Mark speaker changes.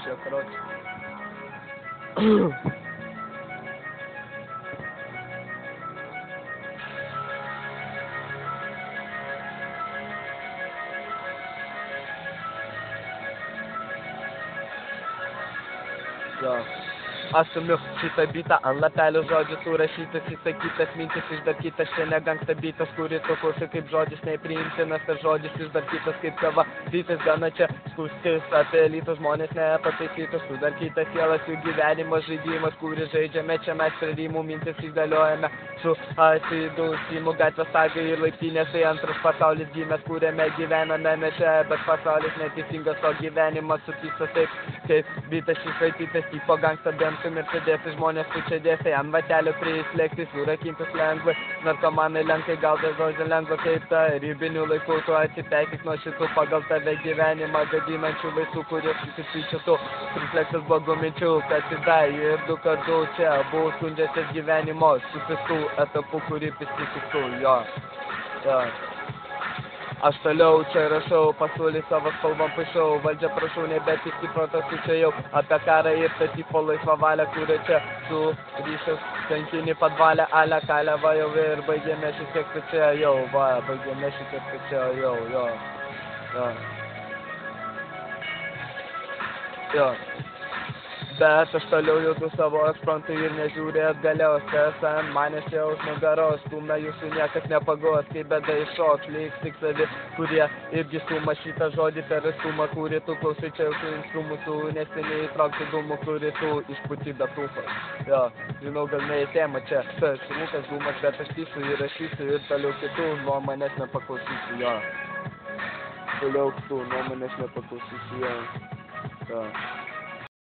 Speaker 1: Все, короче. Jo. Aš stumiu šitą bitą ant lapelio žodžių surašytas, įsakytas mintis išdarkytas, čia negangsta bitas, kurį tu klausai kaip žodis nepriimtinas, ir žodis išdarkytas kaip kava, bitas gana čia skūstis, apie lytų žmonės nepataisytus, sudarkytas sielas jų gyvenimas žaidimas, kurį žaidžiame, čia mes prie rymų mintis išdėliojame, su asidusimu gatvės sagai ir laiptinės, tai antras pasaulis gimęs, kuriame gyvename čia, bet pasaulis neteisingas, o gyvenimas supystas taip, kaip bitas šis vaikytas, tipo gangsta bent Mercedesai žmonės pučia dėsai, ant vatelio prislėgtis, surakintis lengvai, narkomanai lenkai gal žodžio lengva kaip ta, ribinių laikų tu atsipeikyk nuo šitų pagal tave gyvenimą gadinančių vaistų, kurie susityčia tu, prislėgtas blogų minčių, kad įdai ir du kartų čia, buvau skundžiasis gyvenimo, su pistų etapu, kurį pistiktų, jo. Aš toliau čia rašau, pasaulį savo spalvom paišau, valdžią prašau, nebepykti protas čia jau, apie karą ir tą tipo laisvą valią, kuria čia suryšęs kankinį padvalę, ale kalę, va jau ir baigėme šitiek čia, jau, va, baigėme šitiek čia, jau, jo. Bet aš toliau judu savo ekspromtui ir nežiūrė atgalios, kas ant manęs čia už nugaros, stumia jūsų niekas nepagos, kaip bėda iššoks, liks tik savi, kurie irgi stuma šitą žodį per stumą, kurį tu klausai čia jūsų instrumų, tu neseniai įtraukti dūmų, kurį tu išputi be tūpas. Jo, žinau, gal ne į temą čia, tas rūkas dūmas, bet aš tysiu ir rašysiu ir toliau kitų nuo manęs nepaklausysiu, jo. Toliau kitų nuo manęs nepaklausysiu, jo.